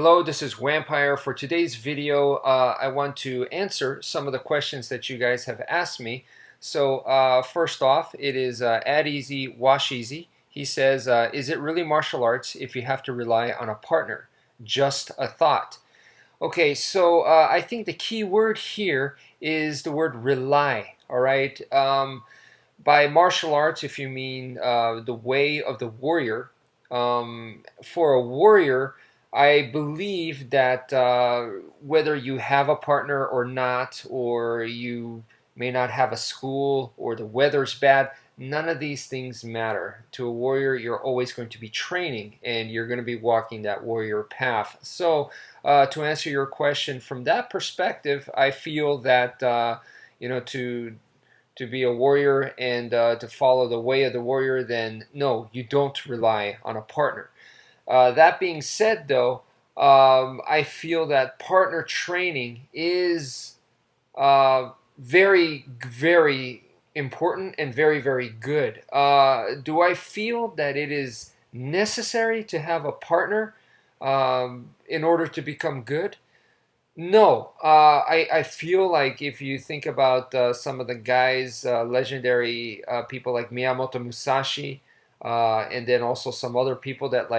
Hello, this is wmpyr. For today's video, I want to answer some of the questions that you guys have asked me. So first off, it is Add Easy, Wash Easy. He says, is it really martial arts if you have to rely on a partner? Just a thought. Okay, so I think the key word here is the word rely, all right? By martial arts, if you mean the way of the warrior, for a warrior, I believe that whether you have a partner or not, or you may not have a school, or the weather's bad, none of these things matter. To a warrior, you're always going to be training, and you're going to be walking that warrior path. So, to answer your question from that perspective, I feel that to be a warrior and to follow the way of the warrior, then no, you don't rely on a partner. That being said, though, I feel that partner training is very, very important and very, very good. Do I feel that it is necessary to have a partner in order to become good? No, I feel like if you think about some of the guys, legendary people like Miyamoto Musashi, and then also some other people that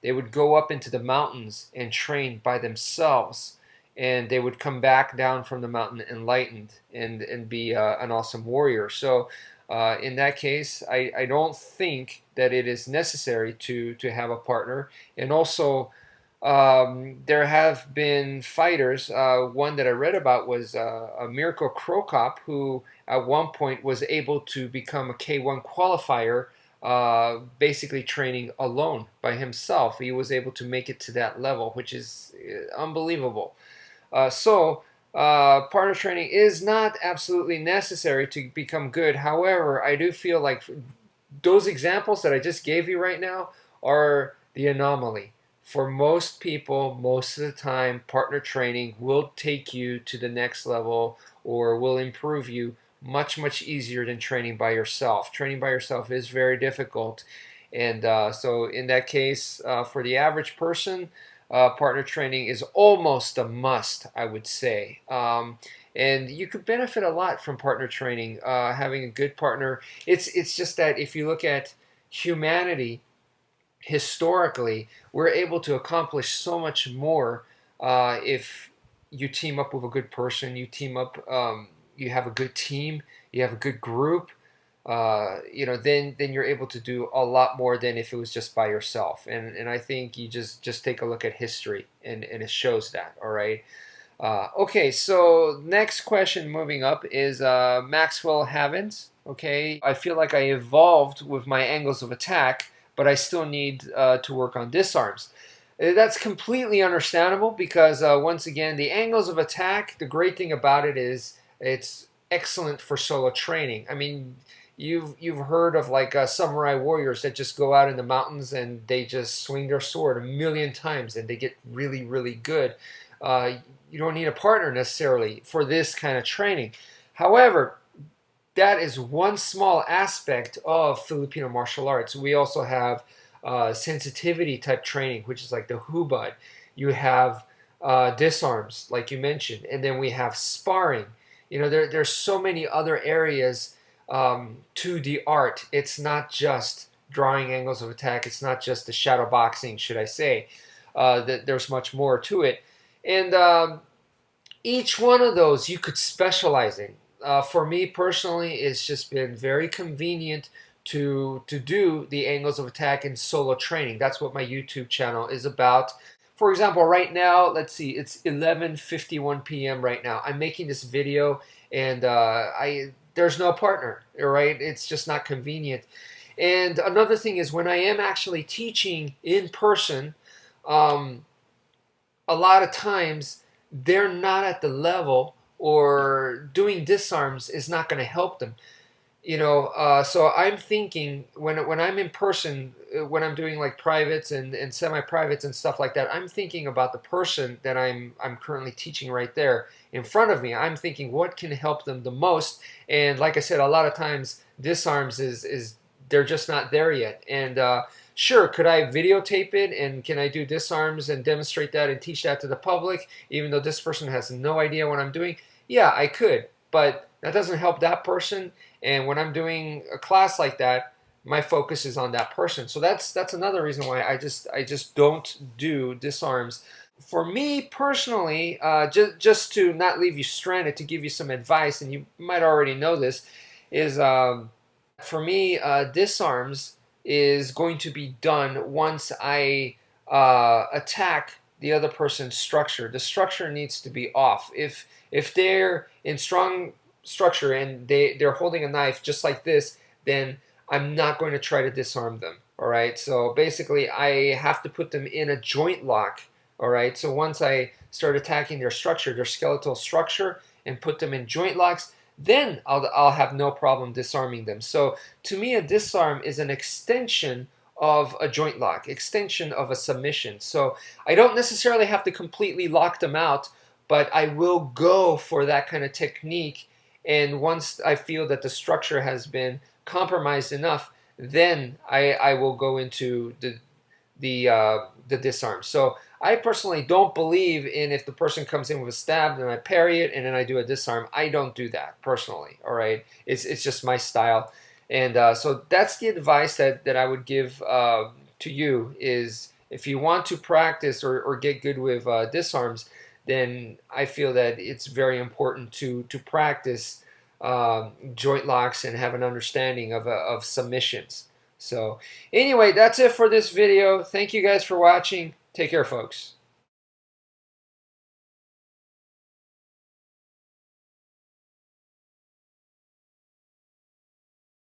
they would go up into the mountains and train by themselves, and they would come back down from the mountain enlightened and be an awesome warrior. So in that case, I don't think that it is necessary to have a partner. And also, there have been fighters. One that I read about was a Mirko Cro Cop, who at one point was able to become a K1 qualifier, basically training alone by himself. He was able to make it to that level, which is unbelievable. Partner training is not absolutely necessary to become good. However, I do feel like those examples that I just gave you right now are the anomaly. For most people, most of the time, partner training will take you to the next level or will improve you much, much easier than training by yourself. Training by yourself is very difficult. And so in that case, for the average person, partner training is almost a must, I would say. And you could benefit a lot from partner training, having a good partner. It's just that if you look at humanity, historically, we're able to accomplish so much more if you team up with a good person, you team up, you have a good team, you have a good group, then you're able to do a lot more than if it was just by yourself. And I think you just take a look at history, and it shows that, all right? Okay, so next question moving up is Maxwell Havens. Okay, I feel like I evolved with my angles of attack, but I still need to work on disarms. That's completely understandable because once again, the angles of attack, the great thing about it is it's excellent for solo training. I mean, you've heard of samurai warriors that just go out in the mountains and they just swing their sword a million times and they get really, really good. You don't need a partner necessarily for this kind of training. However, that is one small aspect of Filipino martial arts. We also have sensitivity type training, which is like the hubad. You have disarms, like you mentioned, and then we have sparring. There's so many other areas to the art. It's not just drawing angles of attack. It's not just the shadow boxing, should I say. There's much more to it. And each one of those you could specialize in. For me personally, it's just been very convenient to do the angles of attack in solo training. That's what my YouTube channel is about. For example, right now, let's see, it's 11:51 p.m. right now. I'm making this video, and there's no partner, all right? It's just not convenient. And another thing is when I am actually teaching in person, a lot of times they're not at the level, or doing disarms is not going to help them. So I'm thinking when I'm in person, when I'm doing like privates and semi-privates and stuff like that, I'm thinking about the person that I'm currently teaching right there in front of me. I'm thinking what can help them the most. And like I said, a lot of times disarms is they're just not there yet. And Sure, could I videotape it and can I do disarms and demonstrate that and teach that to the public, even though this person has no idea what I'm doing? Yeah, I could, but that doesn't help that person. And when I'm doing a class like that, my focus is on that person. So that's another reason why I just don't do disarms. For me personally, just to not leave you stranded, to give you some advice, and you might already know this, is for me, disarms is going to be done once I attack the other person's structure. The structure needs to be off. If they're in strong structure and they're holding a knife just like this, then I'm not going to try to disarm them. All right. So basically, I have to put them in a joint lock. All right. So once I start attacking their structure, their skeletal structure, and put them in joint locks, then I'll have no problem disarming them. So to me, a disarm is an extension of a joint lock, extension of a submission. So I don't necessarily have to completely lock them out, but I will go for that kind of technique. And once I feel that the structure has been compromised enough, then I will go into the disarm. So I personally don't believe in if the person comes in with a stab, then I parry it and then I do a disarm. I don't do that personally. All right, it's just my style, and so that's the advice that I would give to you is if you want to practice or get good with disarms, then I feel that it's very important to practice joint locks and have an understanding of submissions. So anyway, that's it for this video. Thank you guys for watching. Take care, folks.